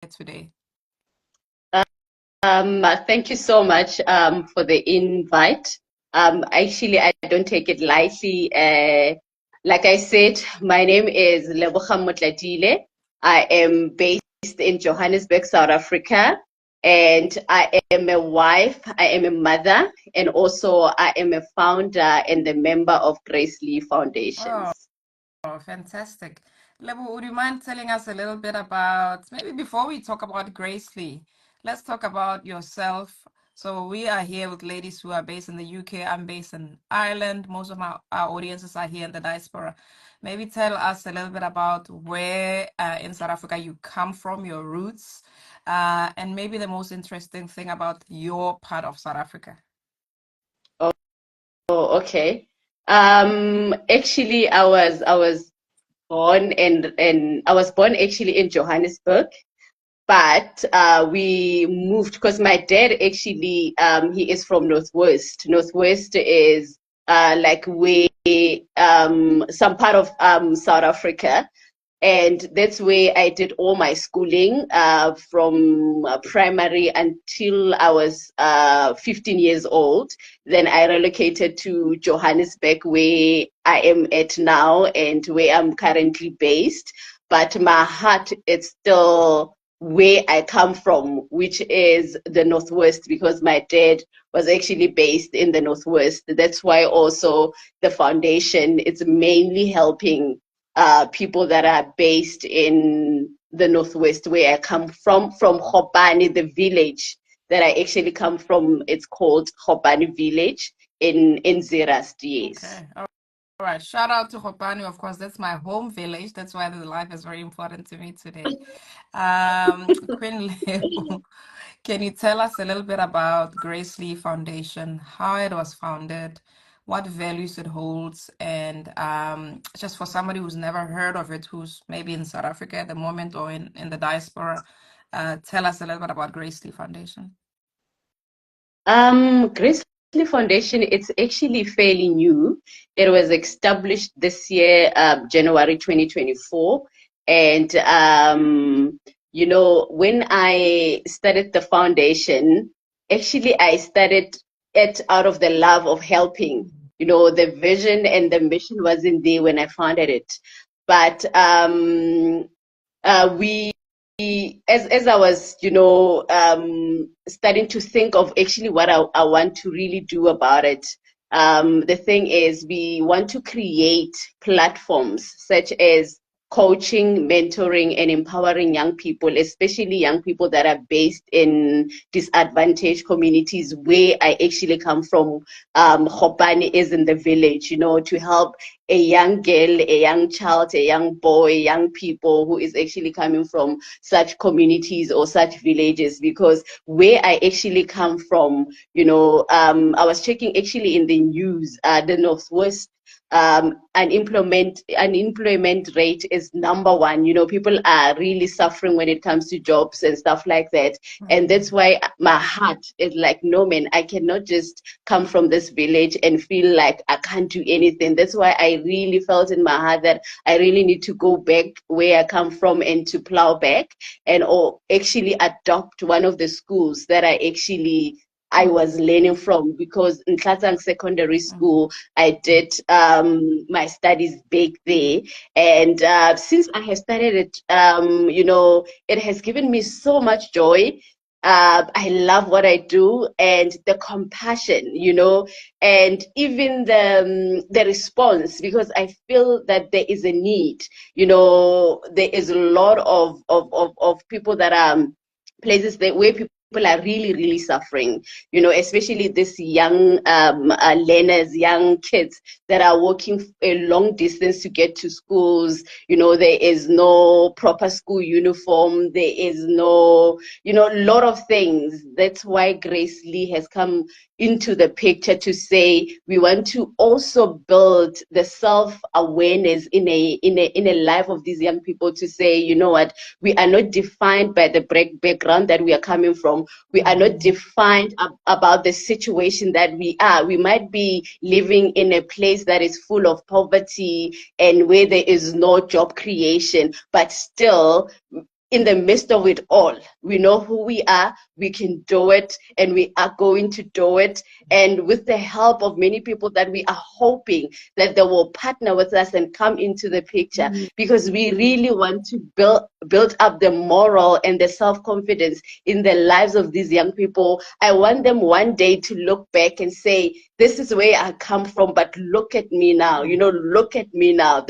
today. Thank you so much for the invite. Actually, I don't take it lightly. Like I said, my name is Lebo Motladiile. I am based in Johannesburg, South Africa, and I am a wife, I am a mother, and also I am a founder and the member of Grace Lee Oh, Foundations. fantastic. Lebo, would you mind telling us a little bit about, maybe before we talk about Grace Lee, let's talk about yourself. So we are here with ladies who are based in the UK. I'm based in Ireland. Most of our audiences are here in the diaspora. Maybe tell us a little bit about where in South Africa you come from, your roots, and maybe the most interesting thing about your part of South Africa. Oh, okay. Actually, I was born and I was born actually in Johannesburg, but we moved because my dad actually he is from Northwest. Northwest is like way some part of South Africa. And that's where I did all my schooling from primary until I was 15 years old. Then I relocated to Johannesburg, where I am at now and where I'm currently based. But my heart is still where I come from, which is the Northwest, because my dad was actually based in the Northwest. That's why also the foundation is mainly helping people that are based in the Northwest, where I come from Hopani, the village that I actually come from. It's called Hopani Village in Zerast, yes. Okay. All right, shout out to Hopani. Of course, that's my home village. That's why the life is very important to me today. Queen Lebo, can you tell us a little bit about Grace Lee Foundation, how it was founded, what values it holds, and just for somebody who's never heard of it, who's maybe in South Africa at the moment or in the diaspora, tell us a little bit about Grace Lee Foundation. Grace Lee Foundation, it's actually fairly new. It was established this year, January 2024. And, when I started the foundation, actually, I started it out of the love of helping. The vision and the mission wasn't there when I founded it. But we as I was, starting to think of actually what I want to really do about it. The thing is, we want to create platforms such as coaching, mentoring, and empowering young people, especially young people that are based in disadvantaged communities where I actually come from. Hopani is in the village, to help a young girl, a young child, a young boy, young people who is actually coming from such communities or such villages. Because where I actually come from, I was checking actually in the news, the Northwest unemployment rate is number one. People are really suffering when it comes to jobs and stuff like that. And that's why my heart is like, no man, I cannot just come from this village and feel like I can't do anything. That's why I really felt in my heart that I really need to go back where I come from and to plow back and or actually adopt one of the schools that I was learning from, because in Tlatang Secondary School, I did my studies back there. And since I have started it, it has given me so much joy. I love what I do, and the compassion, and even the response, because I feel that there is a need. There is a lot of people that are places that where people are really, really suffering, especially these young learners, young kids that are walking a long distance to get to schools. There is no proper school uniform. There is no, a lot of things. That's why Grace Lee has come into the picture to say we want to also build the self-awareness in a life of these young people, to say, you know what, we are not defined by the background that we are coming from. We are not defined about the situation that we are. We might be living in a place that is full of poverty and where there is no job creation, but still in the midst of it all, we know who we are, we can do it, and we are going to do it. And with the help of many people that we are hoping that they will partner with us and come into the picture, because we really want to build up the moral and the self-confidence in the lives of these young people. I want them one day to look back and say, this is where I come from, but look at me now, look at me now.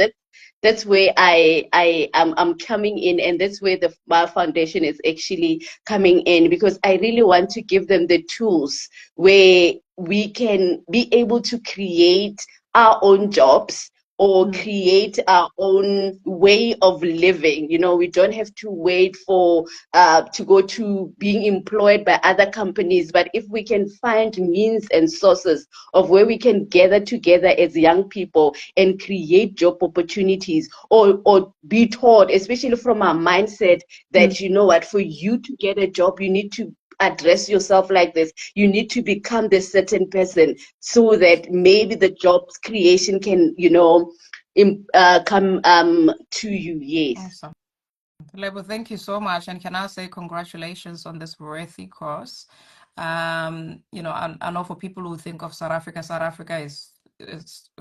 That's where I'm coming in, and that's where my foundation is actually coming in, because I really want to give them the tools where we can be able to create our own jobs or create our own way of living. We don't have to wait for to go to being employed by other companies, but if we can find means and sources of where we can gather together as young people and create job opportunities, or be taught, especially from our mindset, that for you to get a job, you need to address yourself like this. You need to become this certain person, so that maybe the jobs creation can, come to you. Yes. Awesome. Lebo, thank you so much. And can I say congratulations on this worthy cause? I know for people who think of South Africa is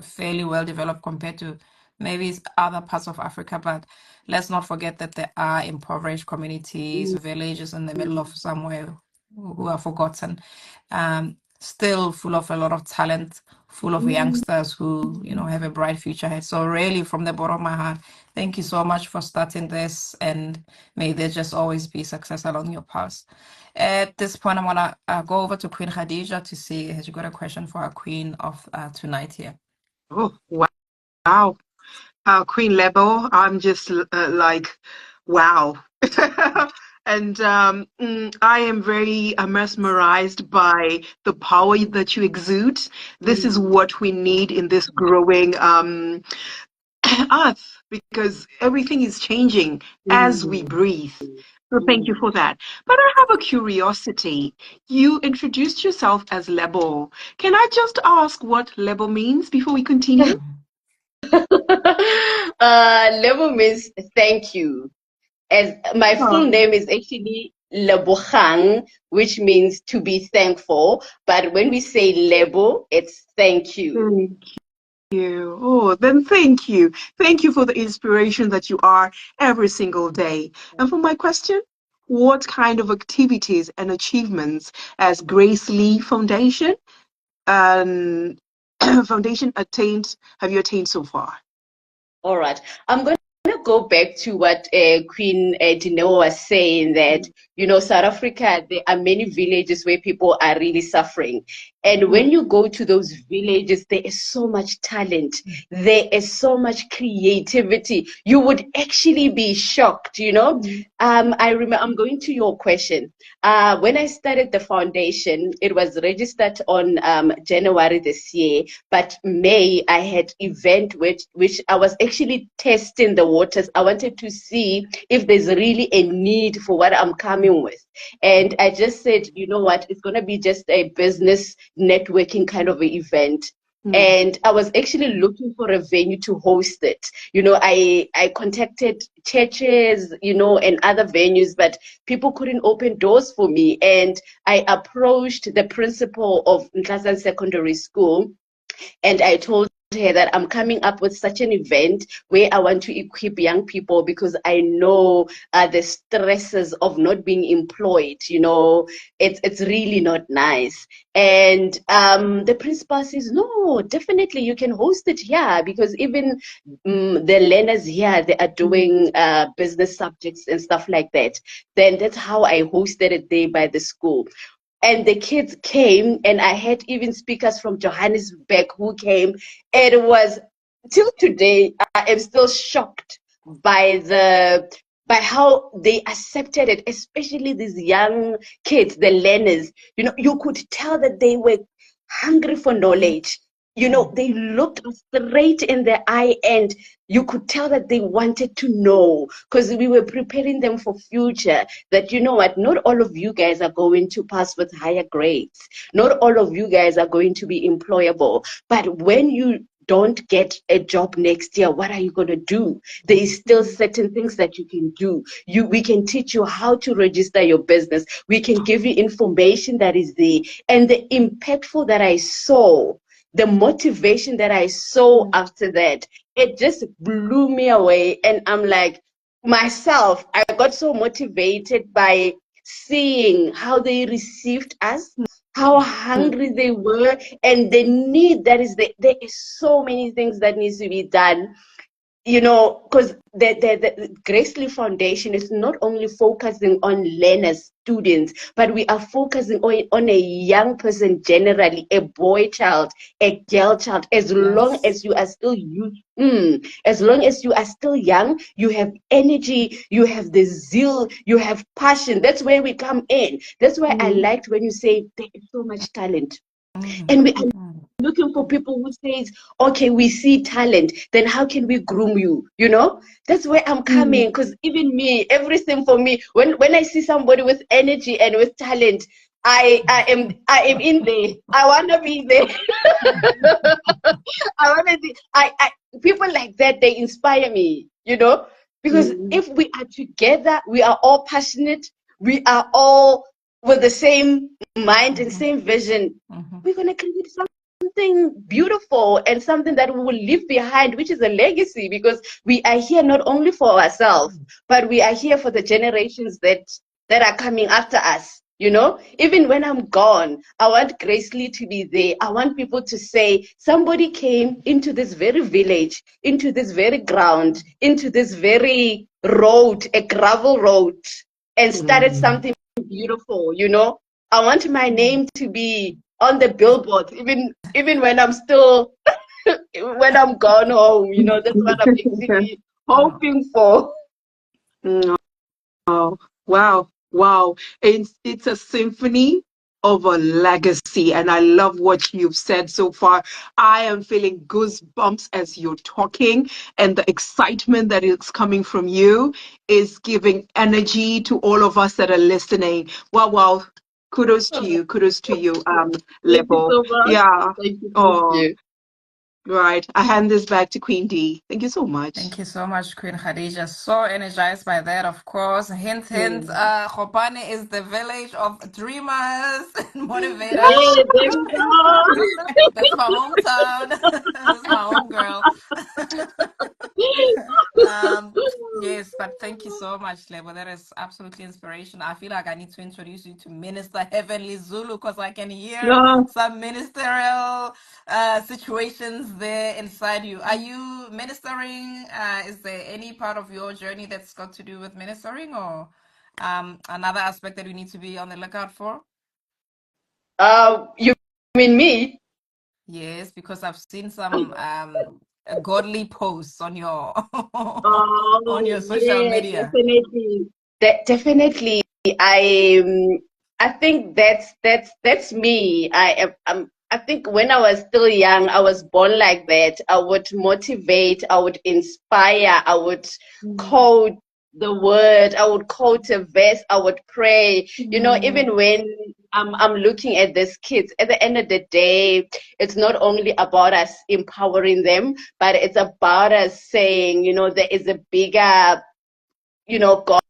fairly well developed compared to maybe other parts of Africa, but let's not forget that there are impoverished communities, villages in the middle of somewhere who are forgotten, still full of a lot of talent, full of youngsters who, have a bright future ahead. So really, from the bottom of my heart, thank you so much for starting this, and may there just always be success along your path. At this point, I'm gonna go over to Queen Khadija to see, has you got a question for our queen of tonight here? Oh, wow. Queen Lebo, I'm just like, wow. And I am very mesmerized by the power that you exude. This is what we need in this growing earth, because everything is changing as we breathe. So thank you for that. But I have a curiosity. You introduced yourself as Lebo. Can I just ask what Lebo means before we continue? Lebo means thank you. As my full name is actually Lebogang, which means to be thankful. But when we say Lebo, it's thank you. Thank you. Oh, then thank you. Thank you for the inspiration that you are every single day. And for my question, what kind of activities and achievements as Grace Lee Foundation and Foundation have you attained so far? All right. I'm going to go back to what Queen Dineo was saying, that, South Africa, there are many villages where people are really suffering. And when you go to those villages, there is so much talent. There is so much creativity. You would actually be shocked, I remember, I'm going to your question. When I started the foundation, it was registered on January this year, but May I had event which I was actually testing the waters. I wanted to see if there's really a need for what I'm coming with. And I just said, you know what, it's going to be just a business networking kind of an event. And I was actually looking for a venue to host it. I contacted churches, and other venues, but people couldn't open doors for me. And I approached the principal of Motladiile Secondary School, and I told her that I'm coming up with such an event where I want to equip young people, because I know the stresses of not being employed. It's really not nice. And the principal says, no, definitely you can host it here, because even the learners here, they are doing business subjects and stuff like that. Then that's how I hosted it there by the school. And the kids came, and I had even speakers from Johannesburg who came. And it was, till today, I am still shocked by how they accepted it, especially these young kids, the learners. You could tell that they were hungry for knowledge. They looked straight in their eye, and you could tell that they wanted to know, because we were preparing them for future, that not all of you guys are going to pass with higher grades. Not all of you guys are going to be employable. But when you don't get a job next year, what are you going to do? There is still certain things that you can do. We can teach you how to register your business. We can give you information that is there. And the impactful that I saw, the motivation that I saw after that, it just blew me away. And I'm like, myself, I got so motivated by seeing how they received us, how hungry they were, and the need that is there. There is so many things that needs to be done, because the Gracely Foundation is not only focusing on learners, students, but we are focusing on a young person generally, a boy child, a girl child. As long as you are still youth, as long as you are still young, you have energy, you have the zeal, you have passion. That's where we come in. That's why I liked when you say there is so much talent. And we are looking for people who says, okay, we see talent, then how can we groom you? That's where I'm coming, because even me, everything for me, when I see somebody with energy and with talent, I am in there. I want to be there. I want to be. People like that, they inspire me. Because if we are together, we are all passionate. We are all with the same mind and same vision. We're gonna create something beautiful and something that we will leave behind, which is a legacy, because we are here not only for ourselves, but we are here for the generations that are coming after us. Even when I'm gone, I want Gracely to be there. I want people to say somebody came into this very village, into this very ground, into this very road, a gravel road, and started something beautiful. I want my name to be on the billboard, even when I'm still when I'm gone home. That's what I'm actually hoping for. Oh, wow, wow. It's a symphony of a legacy, and I love what you've said so far. I am feeling goosebumps as you're talking, and the excitement that is coming from you is giving energy to all of us that are listening. Wow, wow. Kudos to you. Kudos to you, Thank you Lebo. so much. Yeah. Thank you. Thank Oh, you. right. I hand this back to Queen D. Thank you so much. Thank you so much, Queen Khadija. So energized by that, of course. Hint, hint, Khopane is the village of dreamers and motivators. Hey, there we go. That's my hometown. That's my home girl. Yes, but thank you so much, Lebo. That is absolutely inspirational. I feel like I need to introduce you to Minister Heavenly Zulu, because I can hear Yeah. some ministerial situations there inside you. Are you ministering? Is there any part of your journey that's got to do with ministering, or another aspect that we need to be on the lookout for? You mean me? Yes, because I've seen some godly posts on your on Oh, your social yeah, media. definitely. Definitely. I think that's me. I think when I was still young, I was born like that. I would motivate, I would inspire, I would quote the word, I would quote a verse, I would pray. Even when I'm looking at these kids, at the end of the day, it's not only about us empowering them, but it's about us saying, there is a bigger,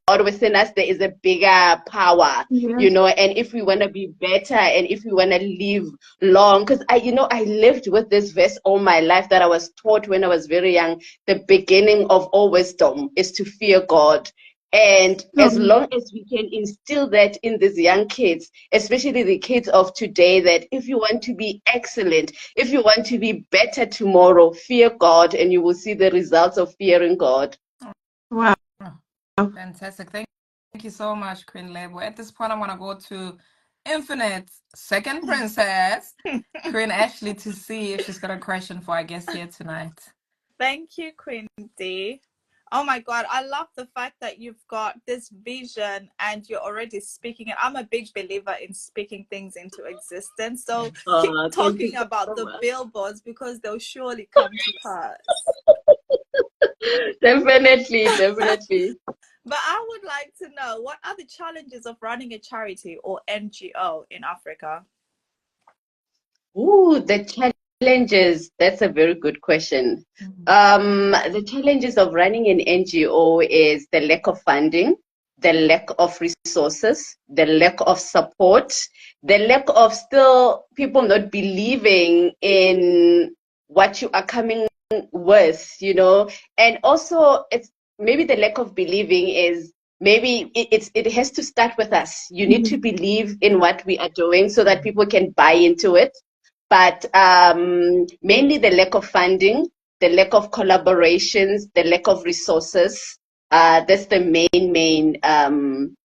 God within us. There is a bigger power, and if we want to be better and if we want to live long, because I lived with this verse all my life that I was taught when I was very young. The beginning of all wisdom is to fear God. And as long as we can instill that in these young kids, especially the kids of today, that if you want to be excellent, if you want to be better tomorrow, fear God, and you will see the results of fearing God. Wow. Fantastic. Thank you so much, Queen Lebo. At this point, I'm going to go to Infinite Second Princess, Queen Ashley, to see if she's got a question for our guest here tonight. Thank you, Queen D. Oh my God, I love the fact that you've got this vision and you're already speaking it. I'm a big believer in speaking things into existence. So keep talking about the billboards, because they'll surely come to pass. Definitely. But I would like to know, what are the challenges of running a charity or NGO in Africa? Ooh, the Challenges, that's a very good question. The challenges of running an NGO is the lack of funding, the lack of resources, the lack of support, the lack of still people not believing in what you are coming with, and also it's maybe the lack of believing is maybe it has to start with us. You need to believe in what we are doing so that people can buy into it. But mainly the lack of funding, the lack of collaborations, the lack of resources. That's the main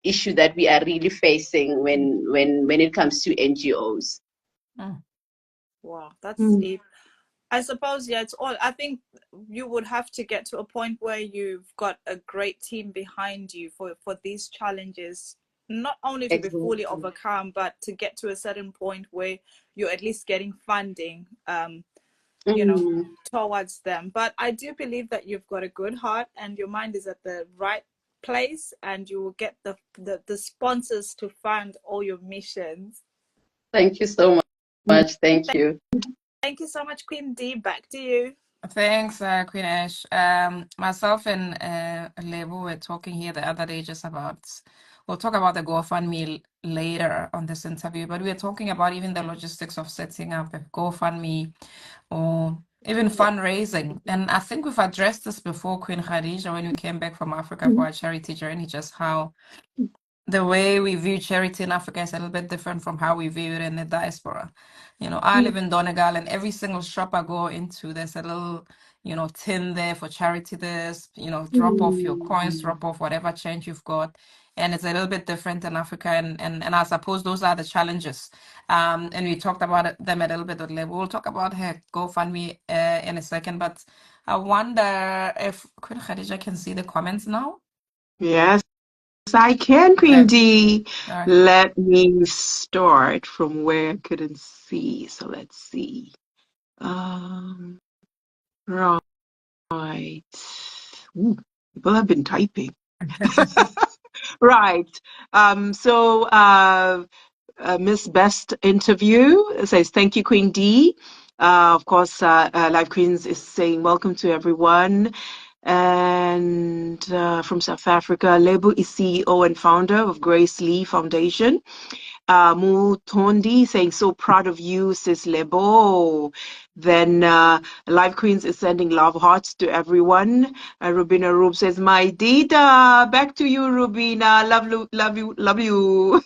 issue that we are really facing when it comes to NGOs. Wow, that's it. I suppose, yeah, it's all. I think you would have to get to a point where you've got a great team behind you for these challenges, not only to be fully overcome, but to get to a certain point where you're at least getting funding, towards them. But I do believe that you've got a good heart and your mind is at the right place, and you will get the sponsors to fund all your missions. Thank you so much. Thank you. Thank you so much, Queen D. Back to you. Thanks, Queen Ash. Myself and Lebo were talking here the other day just about, we'll talk about the GoFundMe later on this interview, but we were talking about even the logistics of setting up a GoFundMe or even fundraising. And I think we've addressed this before, Queen Khadija, when we came back from Africa for our charity journey, just how the way we view charity in Africa is a little bit different from how we view it in the diaspora. I live in Donegal, and every single shop I go into, there's a little, tin there for charity. There's, drop off your coins, drop off whatever change you've got. And it's a little bit different in Africa. And I suppose those are the challenges. And we talked about them a little bit at Lebo. We'll talk about her GoFundMe in a second. But I wonder if Queen Khadija can see the comments now. Yes, I can, Queen D. Right. Let me start from where I couldn't see. So let's see. Right. Ooh, people have been typing. Right. Miss Best Interview says, thank you, Queen D. Of course, Live Queens is saying welcome to everyone. And from South Africa, Lebo is CEO and founder of Grace Lee Foundation. Mutondi saying, so proud of you, sis Lebo. Then Live Queens is sending love hearts to everyone. Rubina Rube says, my Dita, back to you, Rubina. Love you.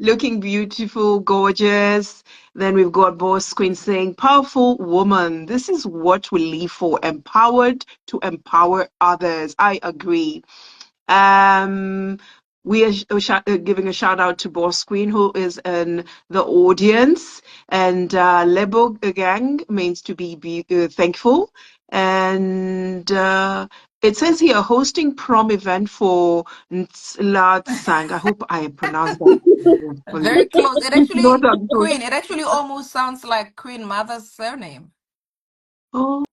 Looking beautiful, gorgeous. Then we've got Boss Queen saying, powerful woman. This is what we live for, empowered to empower others. I agree. We are giving a shout out to Boss Queen, who is in the audience. And Lebo Gang means to be thankful. And it says here, hosting prom event for Ntsalatsang. I hope I pronounced that. Very close. It actually, Queen, it actually almost sounds like Queen Mother's surname. Oh.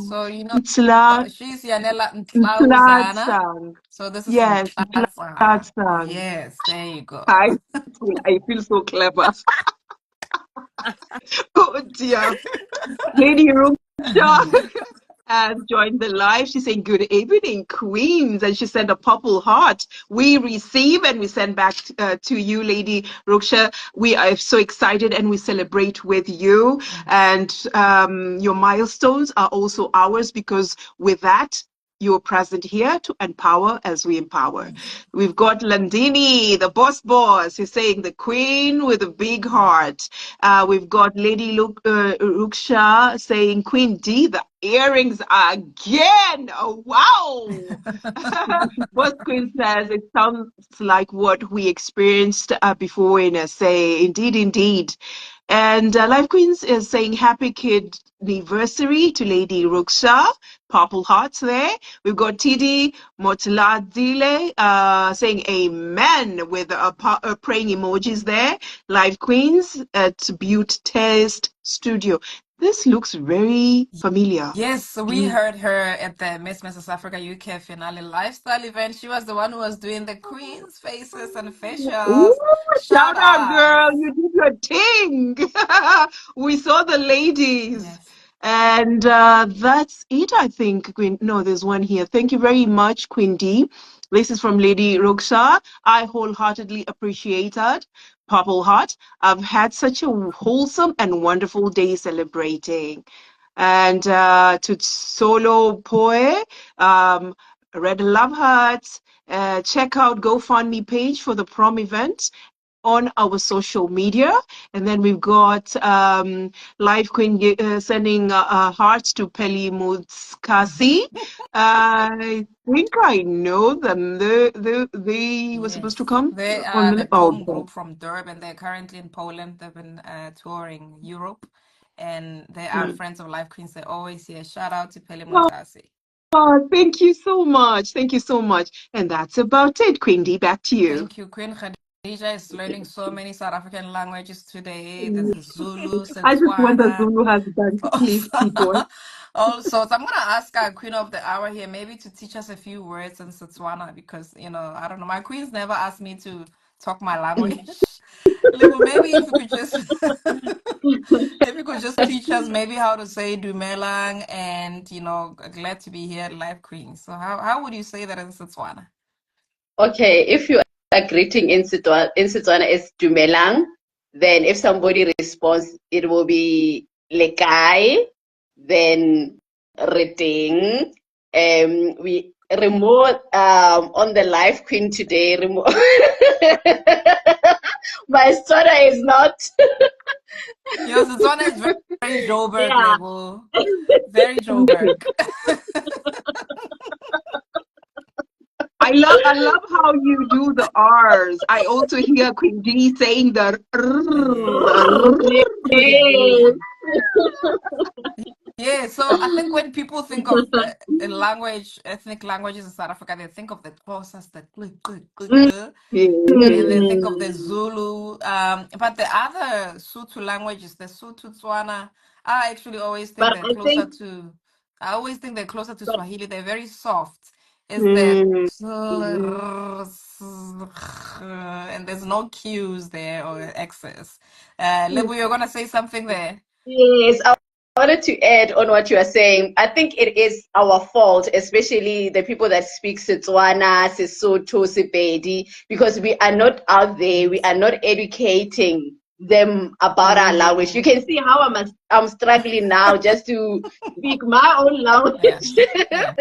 So, she's Yanela Ntsalatsang. So this is yes, Ntsalatsang. Yes, there you go. I feel so clever. Oh dear. Lady Ruksha has joined the live. She's saying, good evening, Queens. And she sent a purple heart. We receive and we send back to you, Lady Ruksha. We are so excited and we celebrate with you. And your milestones are also ours, because with that, you're present here to empower as we empower. We've got Landini, the boss, who's saying the queen with a big heart. We've got Lady Ruksha saying, Queen D, the earrings again. Oh, wow. Boss Queen says, it sounds like what we experienced before in SA. Indeed. And Live Queens is saying happy kid anniversary to Lady Ruksha. Purple hearts there. We've got TD Motladiile saying amen with praying emojis there. Live Queens at Butte Taste Studio. This looks very familiar. Yes, we heard her at the Mrs. Africa UK finale lifestyle event. She was the one who was doing the Queen's faces and Ooh, facials. shout Shout out, out. girl. You did your thing. We saw the ladies. Yes. And that's it, I think. Queen. No, there's one here. Thank you very much, Queen D. This is from Lady Roksha. I wholeheartedly appreciate that. Purple Heart. I've had such a wholesome and wonderful day celebrating. And to Solo Poe, Red Love Hearts. Check out GoFundMe page for the prom event on our social media. And then we've got Live Queen sending hearts to Peli Mutskasi. I think I know them. They were supposed to Yes. come They on are the the prom okay. group from Durban. They're currently in Poland. They've been touring Europe. And they are friends of Life Queens. They always say, shout out to Pele Motasi. Oh, thank you so much. Thank you so much. And that's about it, Queen D. Back to you. Thank you. Queen Khadija is learning so many South African languages today. There's Zulu, I just wonder Setswana. Zulu has done, please, people. Also, so I'm gonna ask our Queen of the Hour here maybe to teach us a few words in Setswana because I don't know. My queens never asked me to talk my language. Lebo, maybe if you could just if you could just teach us maybe how to say Dumelang and glad to be here, Live Queen. So how would you say that in Setswana? Okay, if you are greeting in Setswana is Dumelang, then if somebody responds, it will be Lekai, then Reting. We remote on the Live Queen today. My Setswana is not. Your Setswana is very Joburg Yeah. level. Very Joburg. I love how you do the R's. I also hear Queen D saying the Yes. Yeah, so I think when people think of ethnic languages in South Africa, they think of the Xhosas, the and they think of the Zulu. But the other Sotho languages, the Sotho Tswana, I actually always think But they're I closer think to. I always think they're closer to but, Swahili. They're very soft. It's the and there's no Q's there or X's. Lebo, you're gonna say something there. yes, I wanted to add on what you are saying. I think it is our fault, especially the people that speak Setswana, Sesotho, Sepedi, because we are not out there. We are not educating them about our language. You can see how I'm struggling now just to speak my own language. Yeah.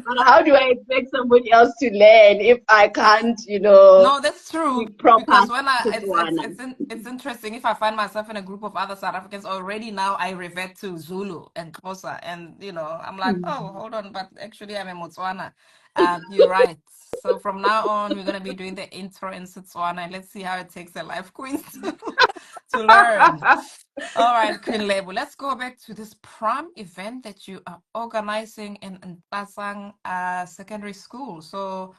But how do I expect somebody else to learn if I can't, No, that's true. speak proper Because when Setswana? it's interesting if I find myself in a group of other South Africans already now I revert to Zulu and Xhosa and I'm like, oh, hold on, but actually I'm a Motswana. You're right. So from now on we're gonna be doing the intro in Setswana and let's see how it takes the Life Queens to learn. All right, Queen Lebo, let's go back to this prom event that you are organizing in Pasang Secondary School. So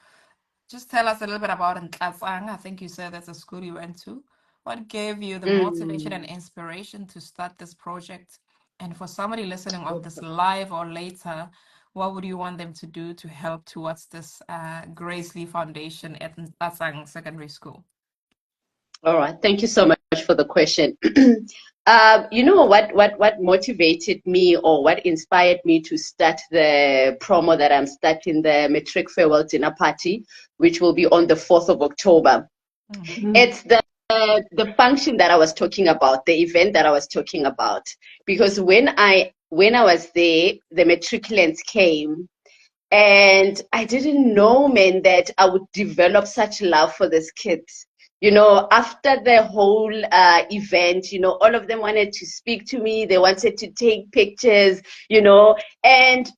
just tell us a little bit about Nkatlang. I think you said that's a school you went to. What gave you the motivation and inspiration to start this project? And for somebody listening on this live or later, what would you want them to do to help towards this Grace Lee Foundation at Nkatlang Secondary School? All right. Thank you so much for the question. What motivated me or what inspired me to start the promo that I'm starting, the Matric Farewell Dinner Party, which will be on the 4th of October. It's the function that I was talking about, the event that I was talking about. Because when I was there, the matriculants came. And I didn't know, man, that I would develop such love for this kid. After the whole event, all of them wanted to speak to me. They wanted to take pictures, and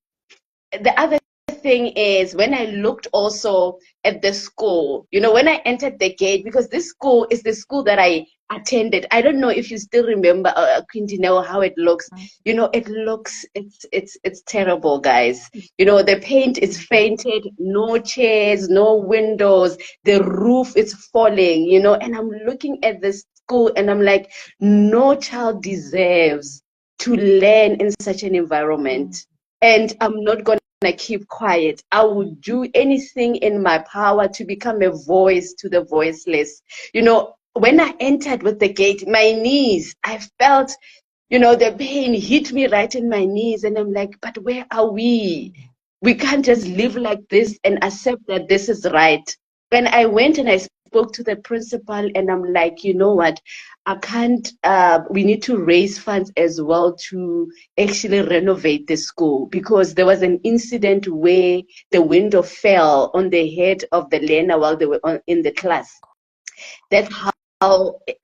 the other thing is when I looked also at the school, when I entered the gate, because this school is the school that I attended. I don't know if you still remember, Quindineo, how it looks. It looks, it's terrible, guys. The paint is fainted, no chairs, no windows, the roof is falling, and I'm looking at this school and I'm like, no child deserves to learn in such an environment. And I'm not going to keep quiet. I will do anything in my power to become a voice to the voiceless. When I entered with the gate, my knees, I felt, the pain hit me right in my knees. And I'm like, but where are we? We can't just live like this and accept that this is right. When I went and I spoke to the principal, and I'm like, you know what? I can't, we need to raise funds as well to actually renovate the school, because there was an incident where the window fell on the head of the learner while they were in the class. That's how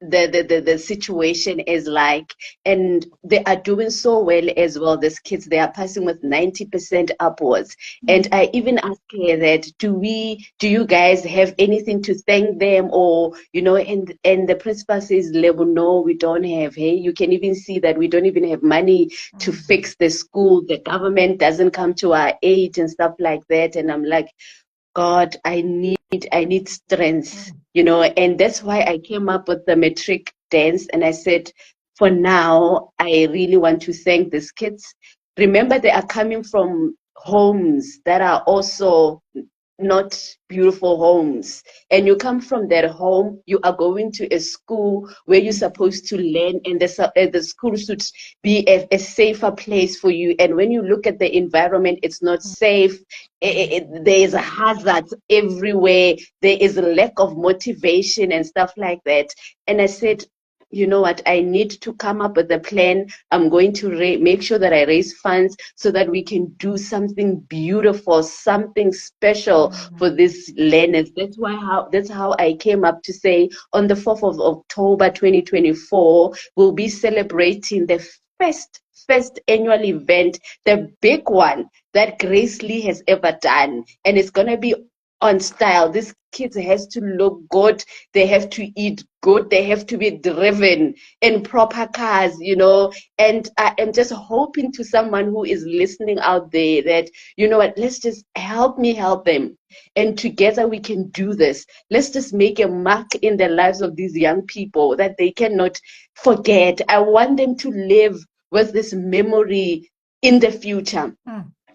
the situation is like. And they are doing so well as well. These kids, they are passing with 90% upwards. And I even asked her that, do you guys have anything to thank them? Or, and the principal says, Lebo, no, we don't have. Hey, you can even see that we don't even have money to fix the school. The government doesn't come to our aid and stuff like that. And I'm like, God, I need strength, and that's why I came up with the metric dance. And I said, for now, I really want to thank these kids. Remember, they are coming from homes that are also not beautiful homes. And you come from that home, you are going to a school where you're supposed to learn, and the school should be a safer place for you. And when you look at the environment, it's not safe. There is a hazard everywhere. There is a lack of motivation and stuff like that. And I said, you know what, I need to come up with a plan. I'm going to make sure that I raise funds so that we can do something beautiful, something special for these learners. That's how I came up to say on the 4th of October 2024, we'll be celebrating the first annual event, the big one that Grace Lee has ever done. And it's going to be on style. These kids has to look good. They have to eat good. They have to be driven in proper cars, And I am just hoping to someone who is listening out there that, you know what, let's just help me help them. And together we can do this. Let's just make a mark in the lives of these young people that they cannot forget. I want them to live with this memory in the future.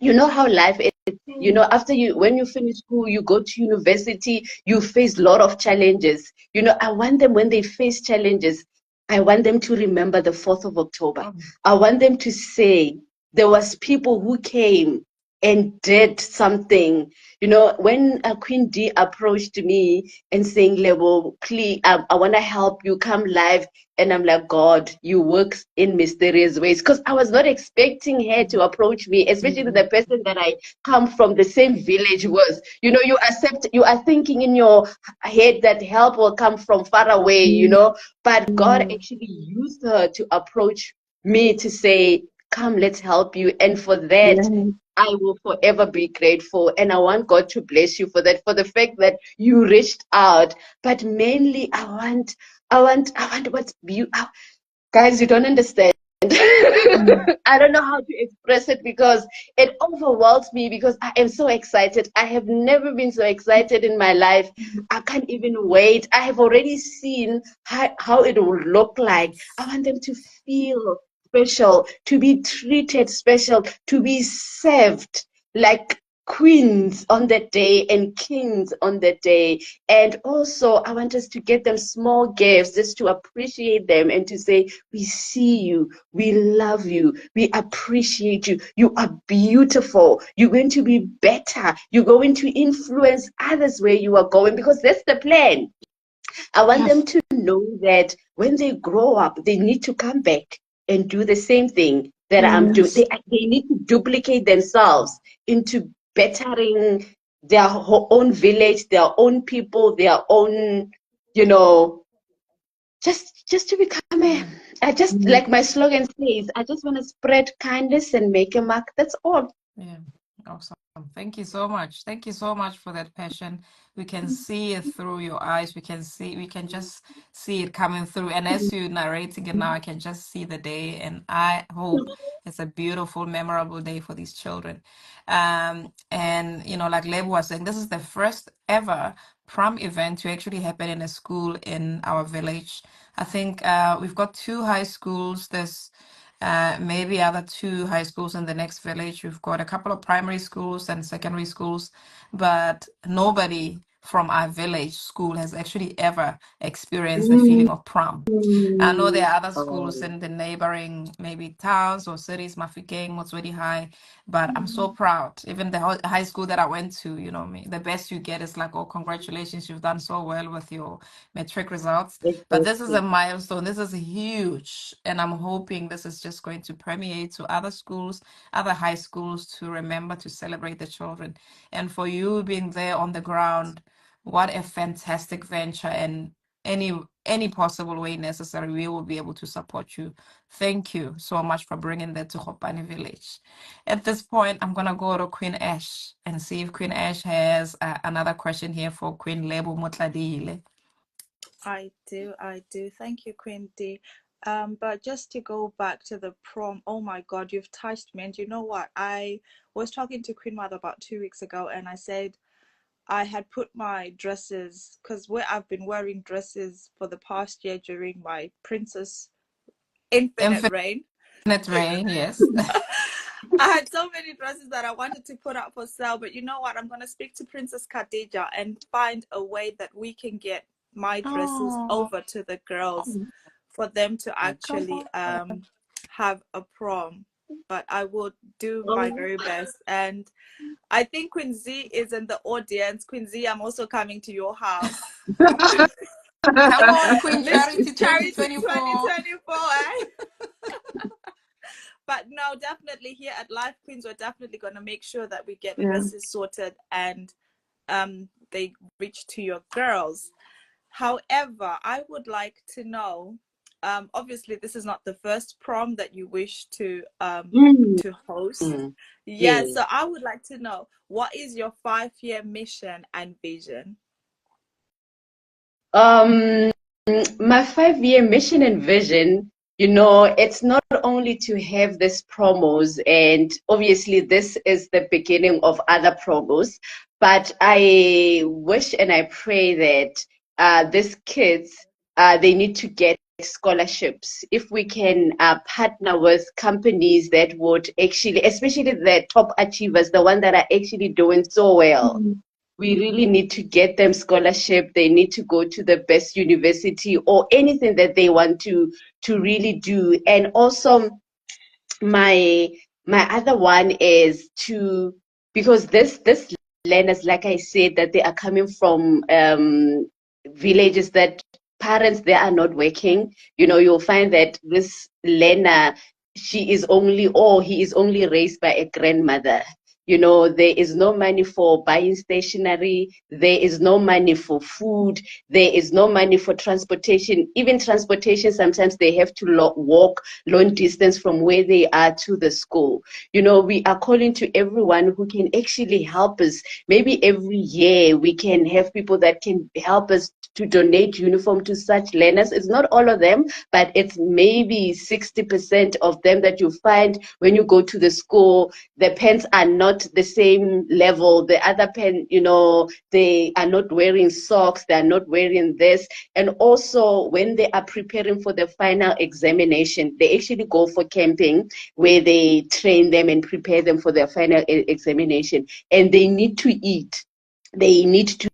You know how life is. When you finish school, you go to university, you face a lot of challenges. I want them, when they face challenges, I want them to remember the 4th of October. I want them to say, there was people who came and did something. When Queen D approached me and saying, Lebo, please, I want to help you come live. And I'm like, God, you work in mysterious ways. Because I was not expecting her to approach me, especially the person that I come from the same village was. You are thinking in your head that help will come from far away, But God actually used her to approach me to say, come, let's help you. And for that, I will forever be grateful. And I want God to bless you for that, for the fact that you reached out. But mainly, I want what's beautiful. Guys, you don't understand. I don't know how to express it, because it overwhelms me, because I am so excited. I have never been so excited in my life. I can't even wait. I have already seen how it will look like. I want them to feel special, to be treated special, to be served like queens on that day and kings on that day. And also, I want us to get them small gifts just to appreciate them and to say, we see you, we love you, we appreciate you, you are beautiful, you're going to be better, you're going to influence others where you are going, because that's the plan. I want them to know that when they grow up, they need to come back and do the same thing that I'm doing. They need to duplicate themselves into bettering their own village, their own people, their own, just to become like my slogan says, I just want to spread kindness and make a mark. That's all. Yeah, awesome. Thank you so much. Thank you so much for that passion. We can see it through your eyes. We can just see it coming through. And as you're narrating it now, I can just see the day. And I hope it's a beautiful, memorable day for these children. And, like Lebo was saying, this is the first ever prom event to actually happen in a school in our village. I think we've got 2 high schools. There's maybe other 2 high schools in the next village. We've got a couple of primary schools and secondary schools, but nobody from our village school has actually ever experienced the feeling of prom. I know there are other schools in the neighboring maybe towns or cities, Mafikeng, Motswedi High, but I'm so proud. Even the high school that I went to, you know, the best you get is like, oh, congratulations, you've done so well with your matric results. But this is a milestone. This is huge. And I'm hoping this is just going to permeate to other schools, other high schools, to remember to celebrate the children. And for you being there on the ground, what a fantastic venture. And any possible way necessary, we will be able to support you. Thank you so much for bringing that to Hopani Village. At this point, I'm going to go to Queen Ash and see if Queen Ash has another question here for Queen Lebo Motladiile. I do. Thank you, Queen D. But just to go back to the prom, oh my God, you've touched me. And you know what? I was talking to Queen Mother about 2 weeks ago, and I said I had put my dresses, because I've been wearing dresses for the past year during my Princess Infinite Reign. Infinite Reign, yes. I had so many dresses that I wanted to put up for sale, but you know what? I'm going to speak to Princess Khadija and find a way that we can get my dresses over to the girls for them to actually have a prom. But I will do my very best. And I think Queen Z is in the audience. Queen Z, I'm also coming to your house. Come on, Queen Charity 2024. 2024. But no, definitely here at Life Queens, we're definitely going to make sure that we get dresses sorted and they reach to your girls. However, I would like to know, obviously this is not the first prom that you wish to host. So I would like to know, what is your 5-year mission and vision? My 5-year mission and vision, you know, it's not only to have this promos, and obviously this is the beginning of other promos, but I wish and I pray that these kids, they need to get scholarships. If we can partner with companies that would actually, especially the top achievers, the ones that are actually doing so well, we really need to get them scholarship. They need to go to the best university or anything that they want to really do. And also my other one is to, because this learners, like I said, that they are coming from villages that parents they are not working. You know, you'll find that this learner, she is only, or he is only raised by a grandmother. You know, there is no money for buying stationery. There is no money for food. There is no money for transportation. Even transportation, sometimes they have to walk long distance from where they are to the school. You know, we are calling to everyone who can actually help us. Maybe every year we can have people that can help us to donate uniform to such learners. It's not all of them, but it's maybe 60% of them that you find when you go to the school. The pants are not the same level. The other pen, you know, they are not wearing socks. They are not wearing this. And also when they are preparing for the final examination, they actually go for camping where they train them and prepare them for their final examination. And they need to eat. They need to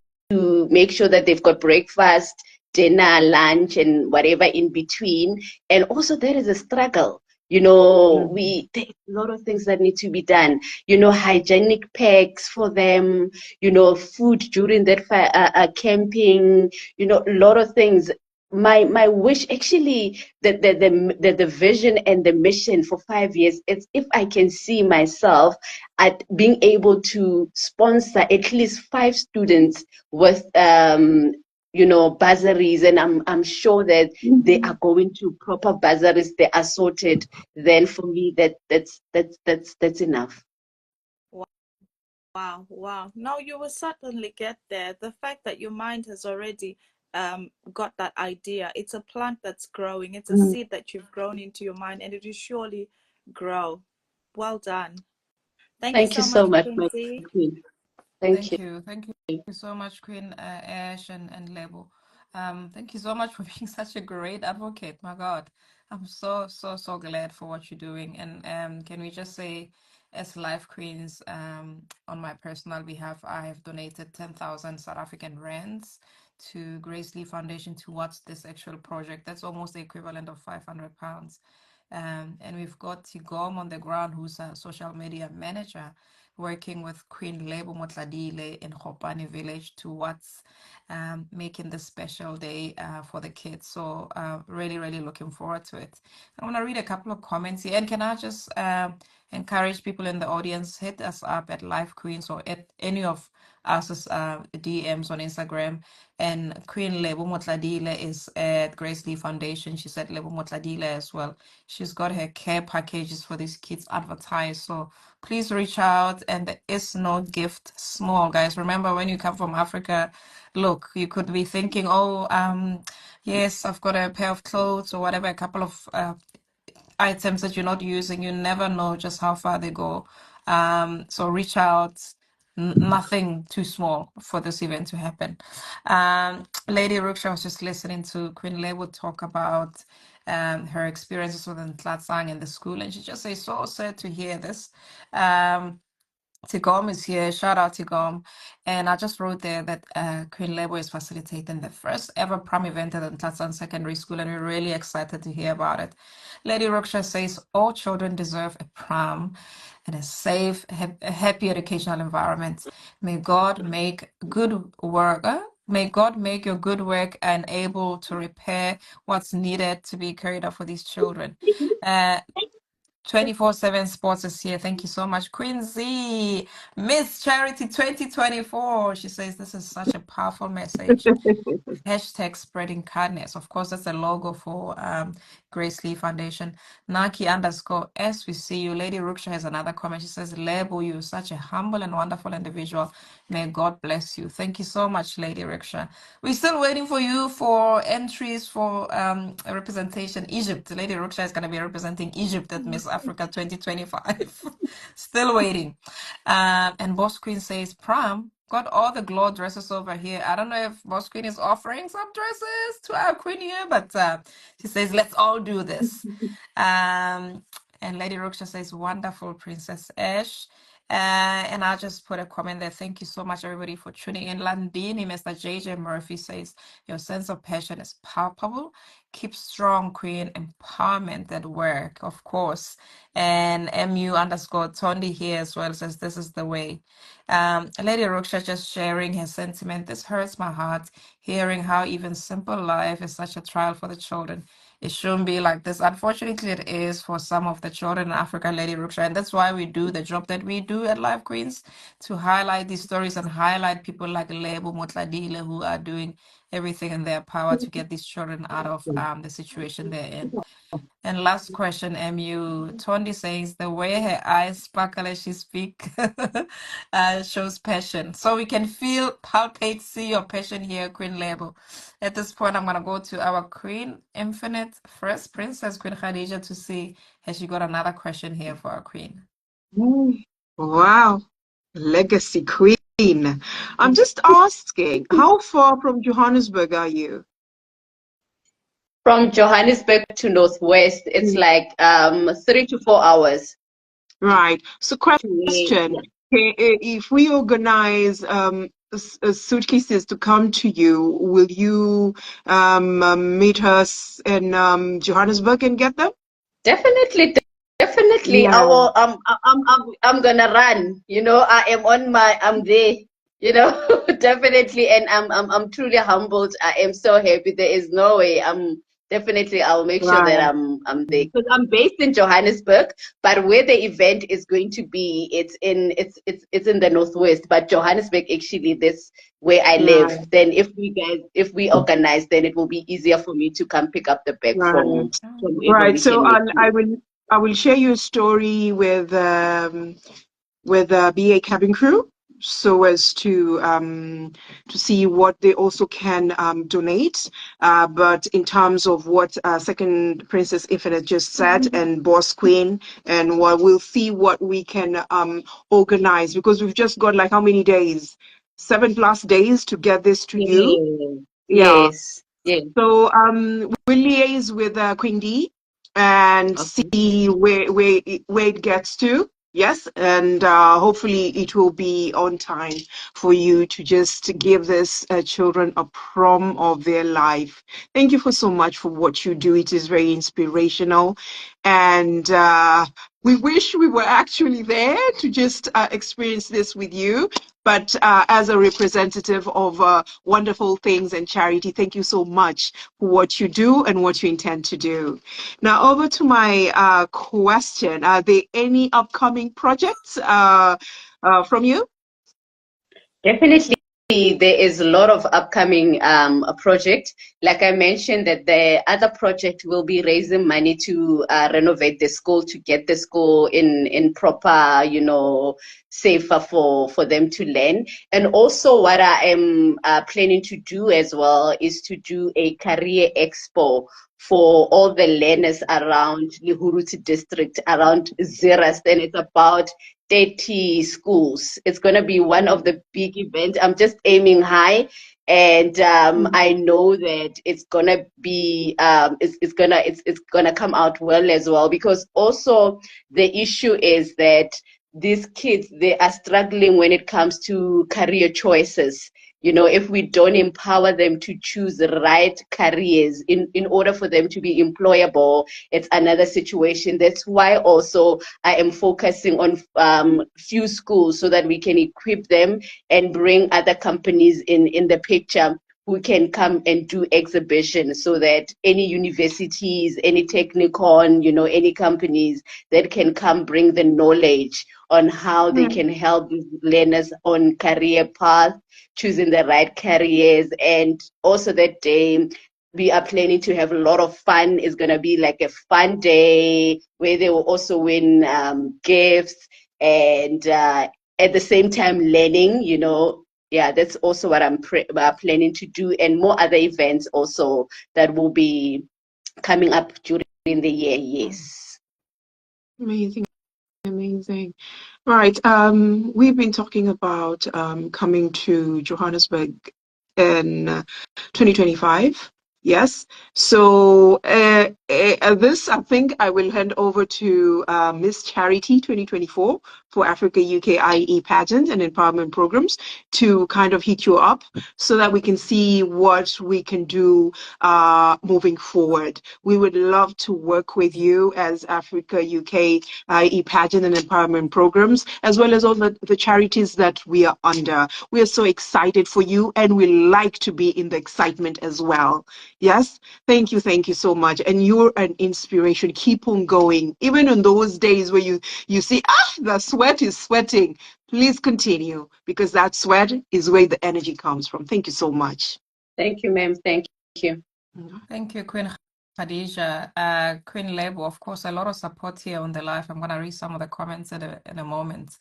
make sure that they've got breakfast, dinner, lunch, and whatever in between. And also there is a struggle. You know, there's a lot of things that need to be done. You know, hygienic packs for them, you know, food during that camping, you know, a lot of things. My wish, actually, the vision and the mission for 5 years, it's if I can see myself at being able to sponsor at least 5 students with you know, bursaries, and I'm sure that they are going to proper bursaries, they are sorted, then for me that's enough. Wow. No, you will certainly get there. The fact that your mind has already got that idea, it's a plant that's growing, it's a seed that you've grown into your mind, and it will surely grow. Well done. Thank you so much, Queen. Thank you. Thank you so much, Queen Ash and Lebo. Thank you so much for being such a great advocate. My God, I'm so glad for what you're doing. And can we just say, as Life Queens, on my personal behalf, I have donated 10,000 South African rands to Grace Lee Foundation towards this actual project. That's almost the equivalent of 500 pounds. And we've got Tigom on the ground, who's a social media manager, working with Queen Lebo Motladiile in Gopane village towards making this special day for the kids. So really looking forward to it. I want to read a couple of comments here. And can I just encourage people in the audience, hit us up at Live Queens or at any of us DMs on Instagram. And Queen Lebo Motladiile is at Grace Lee Foundation. She's at Lebo Motladiile as well. She's got her care packages for these kids advertised. So please reach out. And there is no gift small, guys. Remember, when you come from Africa, look, you could be thinking, oh, yes, I've got a pair of clothes or whatever, a couple of items that you're not using. You never know just how far they go. So reach out. Nothing too small for this event to happen. Lady Ruksha was just listening to Queen Lebo talk about her experiences with Ntlatsang in the school, and she just says, so sad to hear this. Tigom is here. Shout out Tigom. And I just wrote there that Queen Lebo is facilitating the first ever prom event at Ntlatsang Secondary School, and we're really excited to hear about it. Lady Ruksha says all children deserve a prom and a safe, happy educational environment. May God make good work. May God make your good work and able to repair what's needed to be carried out for these children. 24/7 Sports is here. Thank you so much. Queenz, Miss Charity 2024. She says this is such a powerful message. Hashtag spreading kindness. Of course, that's a logo for Grace Lee Foundation. Naki _ as we see you. Lady Ruksha has another comment. She says, Lebo, you're such a humble and wonderful individual. May God bless you. Thank you so much, Lady Ruksha. We're still waiting for you for entries for a representation. Egypt. Lady Ruksha is going to be representing Egypt at Miss Africa 2025. Still waiting. And Boss Queen says, prom. Got all the glow dresses over here. I don't know if Boss Queen is offering some dresses to our queen here, but she says, let's all do this. And Lady Ruksha says, wonderful, Princess Ash. And I'll just put a comment there. Thank you so much, everybody, for tuning in. Landini, Mr. JJ Murphy says, your sense of passion is palpable. Keep strong, Queen. Empowerment at work, of course. And MU _ Tondi here as well says, this is the way. Lady Ruksha just sharing her sentiment. This hurts my heart, hearing how even simple life is such a trial for the children. It shouldn't be like this. Unfortunately, it is for some of the children in Africa, Lady Ruksha. And that's why we do the job that we do at Live Queens, to highlight these stories and highlight people like Lebo Motladiile, who are doing everything in their power to get these children out of the situation they're in. And last question, MU. Tondi says the way her eyes sparkle as she speaks shows passion. So we can feel, palpate, see your passion here, Queen Lebo. At this point, I'm going to go to our Queen Infinite First Princess, Queen Khadija, to see has she got another question here for our Queen. Wow. Legacy Queen. I'm just asking, how far from Johannesburg are you? From Johannesburg to Northwest, it's like 3 to 4 hours. Right. So question, if we organize suitcases to come to you, will you meet us in Johannesburg and get them? Definitely. Yeah. I will, I'm gonna run. You know, I'm there. You know, definitely, and I'm truly humbled. I am so happy. There is no way. I'll make sure that I'm there, because I'm based in Johannesburg, but where the event is going to be, it's in the Northwest, but Johannesburg actually, this where I live. Then if we organize, then it will be easier for me to come pick up the bag from Right. So I will share your story with BA cabin crew, so as to see what they also can donate. But in terms of what Second Princess Infinite just said, and Boss Queen, and we'll see what we can organize, because we've just got like how many days? 7+ days to get this to you. Yeah. Yes. Yes. So we'll liaise with Queen D and Okay. see where it gets to. Yes, and hopefully it will be on time for you to just give this children a prom of their life. Thank you for so much for what you do. It is very inspirational, and we wish we were actually there to just experience this with you. But as a representative of wonderful things and charity, thank you so much for what you do and what you intend to do. Now, over to my question. Are there any upcoming projects from you? Definitely, there is a lot of upcoming project. Like I mentioned, that the other project will be raising money to renovate the school, to get the school in proper, safer for them to learn. And also, what I am planning to do as well is to do a career expo for all the learners around Lihuruti district, around Zerast, and it's about 30 schools. It's going to be one of the big events. I'm just aiming high, and I know that it's going to be it's going to come out well as well, because also the issue is that these kids, they are struggling when it comes to career choices. If we don't empower them to choose the right careers in order for them to be employable, it's another situation. That's why also I am focusing on few schools, so that we can equip them and bring other companies in the picture who can come and do exhibitions, so that any universities, any technicon, any companies that can come bring the knowledge on how they can help learners on career path, choosing the right careers. And also that day, we are planning to have a lot of fun. It's going to be like a fun day where they will also win gifts, and at the same time learning, yeah, that's also what I'm planning to do, and more other events also that will be coming up during the year. Yes. Amazing, amazing. Right. We've been talking about coming to Johannesburg in 2025. Yes. So this, I think I will hand over to Miss Charity 2024 for Africa UK IE pageant and empowerment programs to kind of hit you up so that we can see what we can do moving forward. We would love to work with you as Africa UK IE pageant and empowerment programs, as well as all the charities that we are under. We are so excited for you, and we like to be in the excitement as well. Yes, thank you so much. And you're an inspiration. Keep on going. Even in those days where you see, the sweat is sweating. Please continue, because that sweat is where the energy comes from. Thank you so much. Thank you, ma'am. Thank you. Thank you, Queen Khadija. Queen Lebo, of course, a lot of support here on the live. I'm going to read some of the comments in a moment.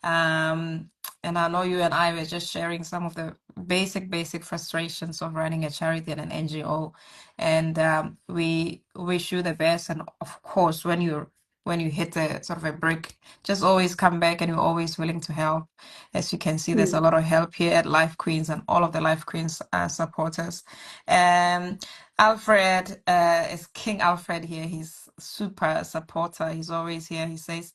And I know you and I were just sharing some of the basic frustrations of running a charity and an NGO. And we wish you the best. And of course, when you hit a sort of a break, just always come back, and you're always willing to help. As you can see, there's a lot of help here at Life Queens, and all of the Life Queens supporters. Alfred is King Alfred here. He's super supporter. He's always here. He says,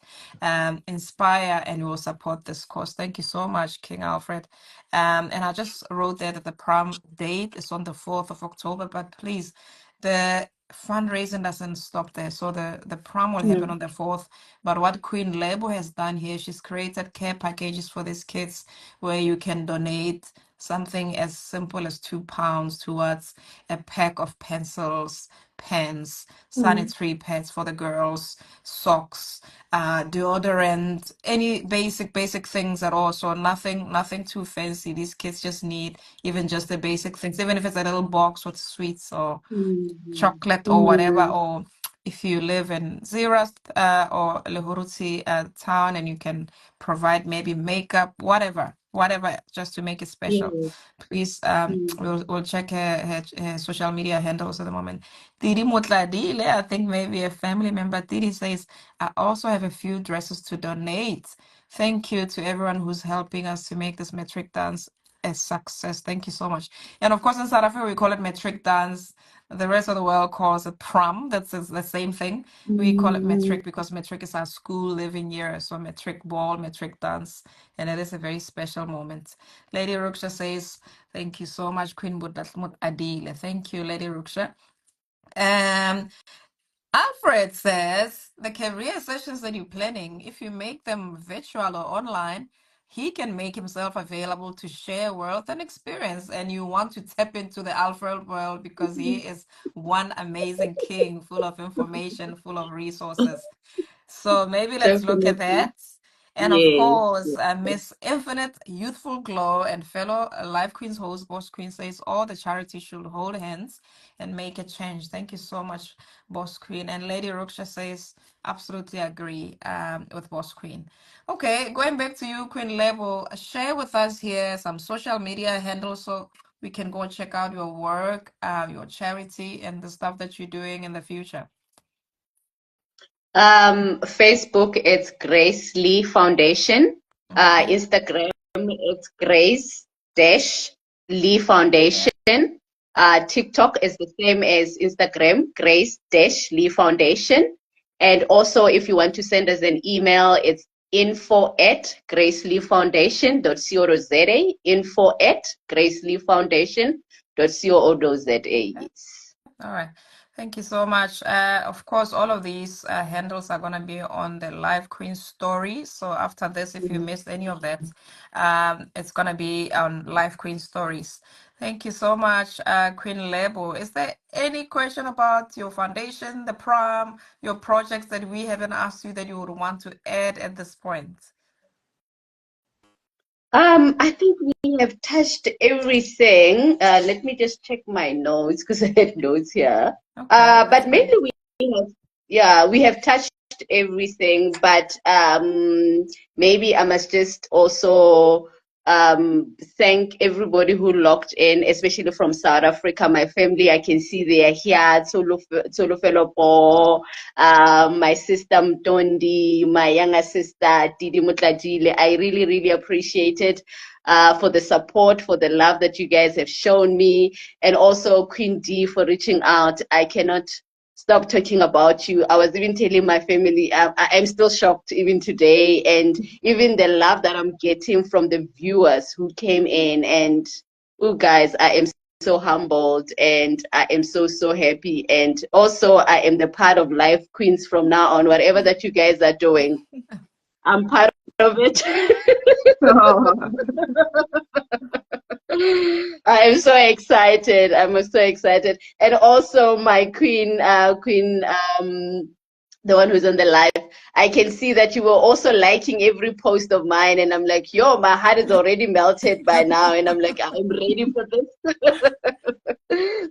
inspire and will support this cause. Thank you so much, King Alfred. And I just wrote there that the prom date is on the 4th of October, but please, the fundraising doesn't stop there. So the prom will happen on the 4th. But what Queen Lebo has done here, she's created care packages for these kids where you can donate something as simple as £2 towards a pack of pencils, pens, sanitary pads for the girls, socks, deodorant, any basic things at all. So nothing too fancy. These kids just need even just the basic things, even if it's a little box with sweets or chocolate or whatever. Or if you live in Zerast or Lehuruti town, and you can provide maybe makeup, whatever, just to make it special. Please, we'll check her social media handles at the moment. Didi Motladiile, I think maybe a family member. Didi says, I also have a few dresses to donate. Thank you to everyone who's helping us to make this metric dance a success. Thank you so much. And of course, in South Africa, we call it matric dance. The rest of the world calls it prom. That's the same thing. We call it matric because matric is our school living year. So matric ball, matric dance, and it is a very special moment. Lady Ruksha says, thank you so much, Queen Motladiile. Thank you, Lady Ruksha. Alfred says the career sessions that you're planning, if you make them virtual or online, he can make himself available to share wealth and experience. And you want to tap into the Alfred world because he is one amazing king, full of information, full of resources. So maybe let's look at Definitely. that. And of Yes. course, Miss Infinite Youthful Glow and fellow Life Queens host, Boss Queen, says all the charities should hold hands and make a change. Thank you so much, Boss Queen. And Lady Ruksha says, absolutely agree with Boss Queen. Okay, going back to you, Queen Lebo, share with us here some social media handles so we can go check out your work, your charity, and the stuff that you're doing in the future. Facebook, it's Grace Lee Foundation. Okay. Instagram, it's Grace Dash Lee Foundation. TikTok is the same as Instagram, Grace Dash Lee Foundation. And also, if you want to send us an email, it's info@graceleefoundation.co.za. info@graceleefoundation.co.za. Yes. All right. Thank you so much. Of course, all of these handles are going to be on the Live Queen story. So after this, if you missed any of that, it's going to be on Live Queen stories. Thank you so much, Queen Lebo. Is there any question about your foundation, the prom, your projects that we haven't asked you that you would want to add at this point? I think we have touched everything. Let me just check my notes because I had notes here. Okay, that's But fine. mainly we have touched everything. But maybe I must just also thank everybody who logged in, especially from South Africa. My family, I can see they are here. Tsholofelo, my sister Mtondi, my younger sister Didi Motladiile. I really, really appreciate it for the support, for the love that you guys have shown me, and also Queen D for reaching out. I cannot stop talking about you. I was even telling my family, I'm still shocked even today, and even the love that I'm getting from the viewers who came in. And oh, guys, I am so humbled and I am so, so happy. And also, I am the part of Life Queens from now on. Whatever that you guys are doing, I'm part of it. I am so excited. I'm so excited. And also my queen, the one who's on the live, I can see that you were also liking every post of mine. And I'm like, yo, my heart is already melted by now. And I'm like, I'm ready for this.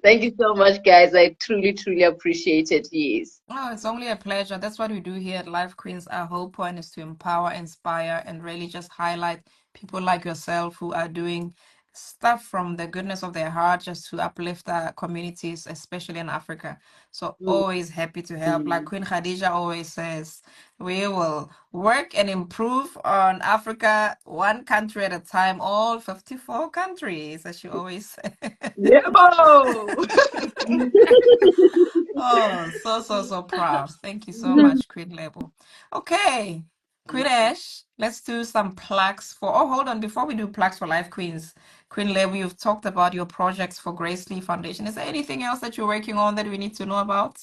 Thank you so much, guys. I truly, truly appreciate it. Yes. Oh, it's only a pleasure. That's what we do here at Life Queens. Our whole point is to empower, inspire, and really just highlight people like yourself who are doing stuff from the goodness of their heart just to uplift our communities, especially in Africa. So always happy to help. Like Queen Khadija always says, we will work and improve on Africa one country at a time, all 54 countries, as she always says. Lebo! Oh, so proud. Thank you so much, Queen Lebo. Okay, Queen Ash, let's do some plugs for. Oh, hold on. Before we do plugs for Life Queens, Queen Lebo, you've talked about your projects for Grace Lee Foundation. Is there anything else that you're working on that we need to know about?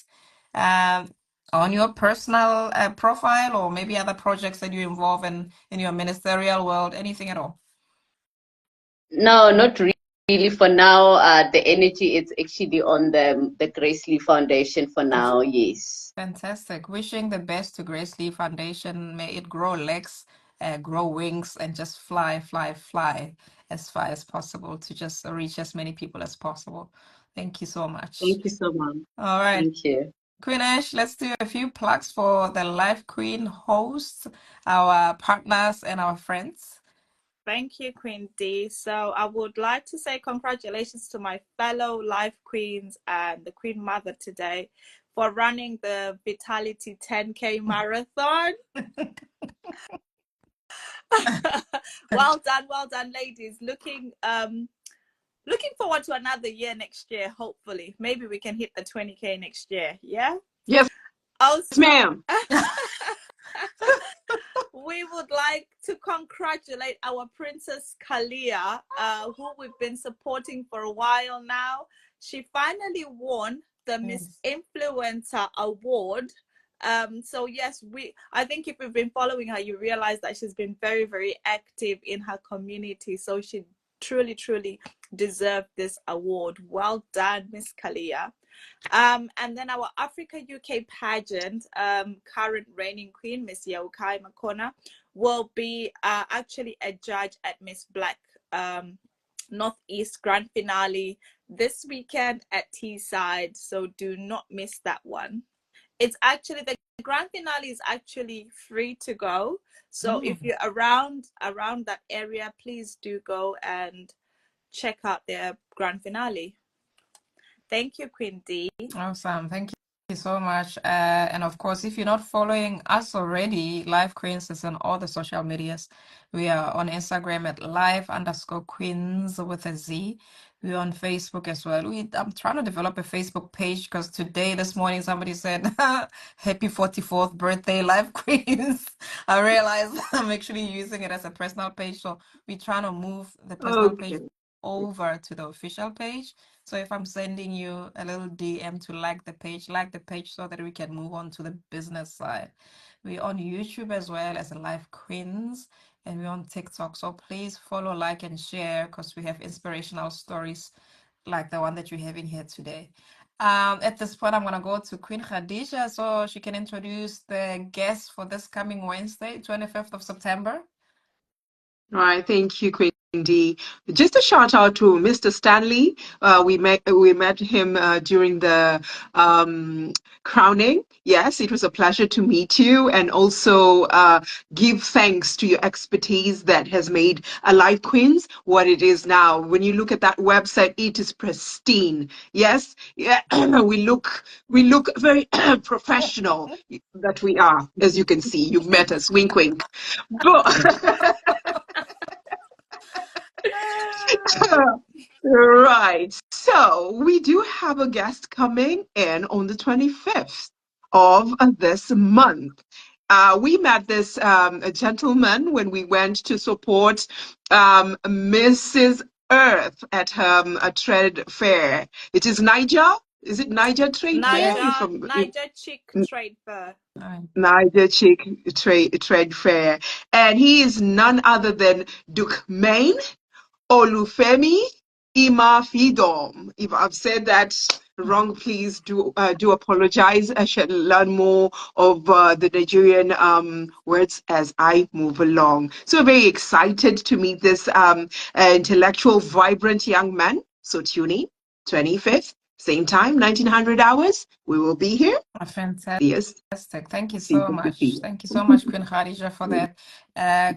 On your personal profile, or maybe other projects that you involve in your ministerial world, anything at all? No, not really for now. The energy is actually on the Grace Lee Foundation for now. Yes. Fantastic. Wishing the best to Grace Lee Foundation. May it grow legs, grow wings, and just fly, fly, fly as far as possible to just reach as many people as possible. Thank you so much. Thank you so much. All right. Thank you. Queen Ash, let's do a few plugs for the Life Queen hosts, our partners, and our friends. Thank you, Queen D. So I would like to say congratulations to my fellow Life Queens and the Queen Mother today for running the Vitality 10K marathon. Well done, ladies. Looking forward to another year next year. Hopefully, maybe we can hit the 20K next year. Yeah. Yes, Also, ma'am. we would like to congratulate our Princess Kalia, who we've been supporting for a while now. She finally won the Miss Influencer Award. So yes, I think if you've been following her, you realize that she's been very, very active in her community. So she truly deserved this award. Well done, Miss Kalia. And then our Africa UK pageant, current reigning queen, Miss Yaukai Makona, will be actually a judge at Miss Black Northeast Grand Finale this weekend at Teesside. So do not miss that one. It's actually, the grand finale is actually free to go. So if you're around that area, please do go and check out their grand finale. Thank you, Queen D. Awesome. Thank you so much. And of course, if you're not following us already, Live Queenz is on all the social medias. We are on Instagram at live_queens with a Z. We're on Facebook as well. I'm trying to develop a Facebook page because this morning, somebody said, happy 44th birthday, Live Queenz. I realized I'm actually using it as a personal page. So we're trying to move the personal page over to the official page. So if I'm sending you a little DM to like the page so that we can move on to the business side. We're on YouTube as well as Live Queenz, and we're on TikTok. So please follow, like, and share because we have inspirational stories like the one that you're having here today. At this point, I'm going to go to Queen Khadija so she can introduce the guests for this coming Wednesday, 25th of September. All right, thank you, Queen D. Just a shout out to Mr. Stanley. We met him during the crowning. Yes, it was a pleasure to meet you, and also give thanks to your expertise that has made Live Queenz what it is now. When you look at that website, it is pristine. Yes, yeah, we look very professional that we are, as you can see. You've met us. Wink, wink. But right. So we do have a guest coming in on the 25th of this month. We met this gentleman when we went to support Mrs. Earth at a trade fair. It is Niger. Is it Niger Trade Fair? Niger Chick Trade Fair. Niger Chick Trade Fair. And he is none other than Duke Main Olufemi Imafidom. If I've said that wrong, please do apologize. I should learn more of the Nigerian words as I move along. So very excited to meet this intellectual, vibrant young man. So tune in, 25th, same time, 1900 hours. We will be here. Fantastic. Yes. Thank you so much. Thank you so much, Queen Khadija, for that.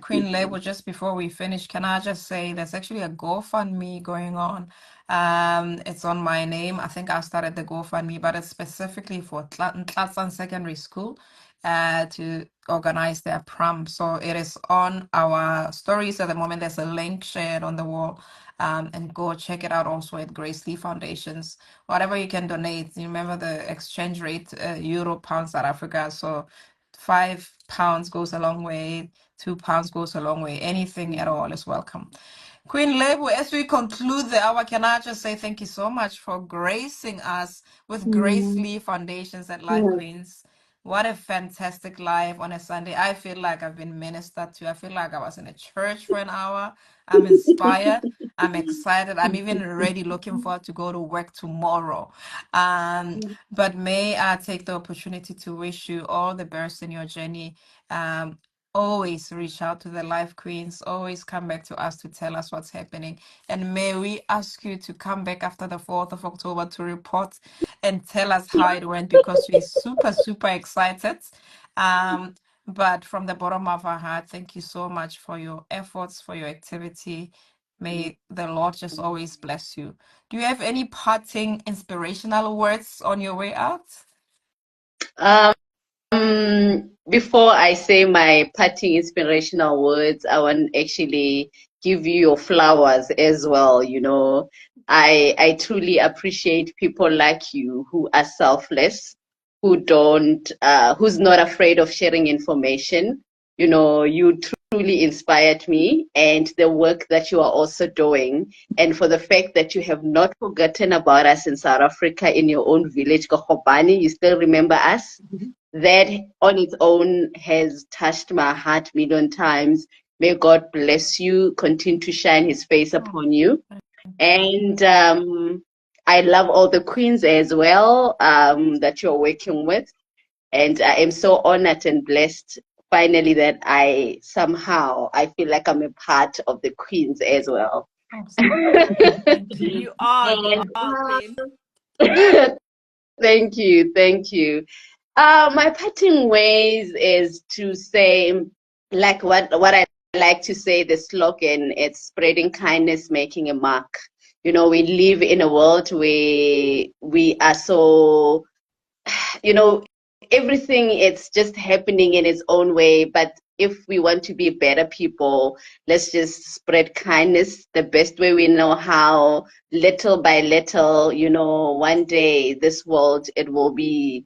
Queen Lebo, just before we finish, can I just say there's actually a GoFundMe going on. It's on my name. I think I started the GoFundMe, but it's specifically for Tlatsan Secondary School to organize their prom. So it is on our stories at the moment. There's a link shared on the wall. And go check it out also at Grace Lee Foundations. Whatever you can donate. You remember the exchange rate, Euro, pound, South Africa. So £5 goes a long way. £2 goes a long way. Anything at all is welcome. Queen Lebo, as we conclude the hour, can I just say thank you so much for gracing us with Grace Lee Foundations at Live Queenz. What a fantastic live on a Sunday. I feel like I've been ministered to. I feel like I was in a church for an hour. I'm inspired. I'm excited. I'm even ready, looking forward to go to work tomorrow. But may I take the opportunity to wish you all the best in your journey. Always reach out to the Live Queenz. Always come back to us to tell us what's happening. And may we ask you to come back after the 4th of October to report and tell us how it went, because we're super excited. But from the bottom of our heart, thank you so much for your efforts, for your activity. May the Lord just always bless you. Do you have any parting inspirational words on your way out? before I say my parting inspirational words, I want to actually give you your flowers as well. You know, I truly appreciate people like you who are selfless, who don't, who's not afraid of sharing information. You know, you truly inspired me, and the work that you are also doing, and for the fact that you have not forgotten about us in South Africa in your own village, Kohobani. You still remember us. That on its own has touched my heart million times. May God bless you, continue to shine his face upon you. And I love all the queens as well that you're working with. And I am so honored and blessed finally that I feel like I'm a part of the queens as well. Thank you. You are Queen. Thank you, thank you. My parting ways is to say, like what I like to say, the slogan, it's spreading kindness, making a mark. You know, we live in a world where we are so, you know, everything it's just happening in its own way. But if we want to be better people, let's just spread kindness the best way we know how, little by little. You know, one day this world, it will be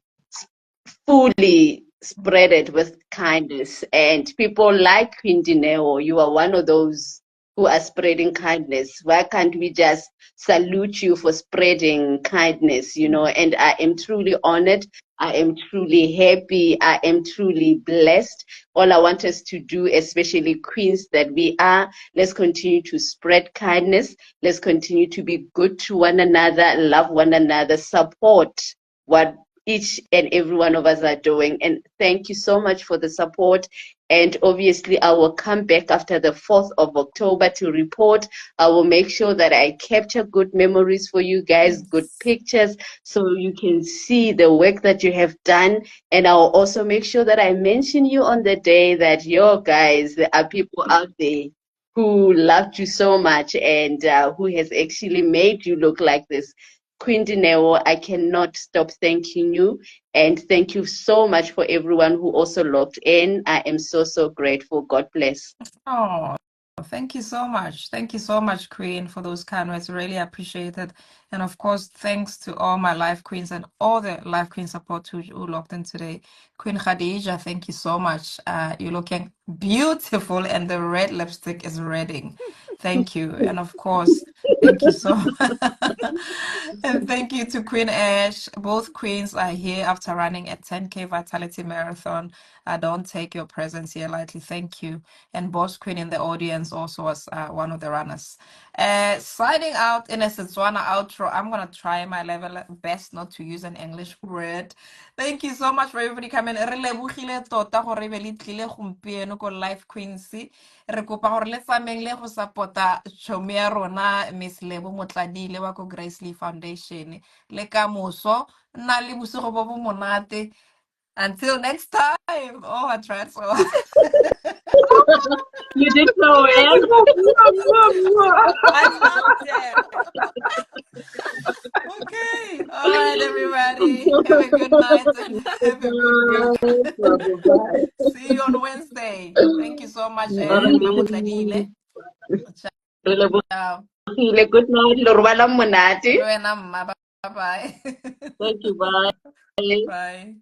fully spread it with kindness. And people like Quindineo, you are one of those who are spreading kindness. Why can't we just salute you for spreading kindness, you know? And I am truly honored. I am truly happy. I am truly blessed. All I want us to do, especially queens that we are, let's continue to spread kindness. Let's continue to be good to one another, love one another, support what each and every one of us are doing. And thank you so much for the support. And obviously, I will come back after the 4th of October to report. I will make sure that I capture good memories for you guys, good pictures, so you can see the work that you have done. And I'll also make sure that I mention you on the day that your guys, there are people out there who loved you so much and who has actually made you look like this. Queen Dineo, I cannot stop thanking you. And thank you so much for everyone who also logged in. I am so, so grateful. God bless. Oh, thank you so much. Thank you so much, Queen, for those kind words. Really appreciate it. And of course, thanks to all my live queens and all the live queen support who logged in today. Queen Khadija, thank you so much. You're looking beautiful and the red lipstick is redding. Thank you. And of course, thank you so much. And thank you to Queen Ash. Both queens are here after running a 10K Vitality Marathon. I don't take your presence here lightly. Thank you. And Boss Queen in the audience also was one of the runners. Signing out in a Setswana outro. I'm going to try my level best not to use an English word. Thank you so much for everybody coming. Re lebogile tota gore be le tlile gompieno ko Live Queenz. Re kopa gore le tsameng le go support-a tšhomi ya rona Miss Lebo Motladiile wa ko Grace Lee Foundation. Le ka moso, nna le bosigo bo bo monate. Until next time. Oh, I tried so hard. You did so well. I loved it. Okay. All right, everybody. Have a good night and have a good week. See you on Wednesday. Thank you so much, Mamotladile. Ciao. Good night. Lorwala monate. Bye-bye. Thank you. Bye. Bye.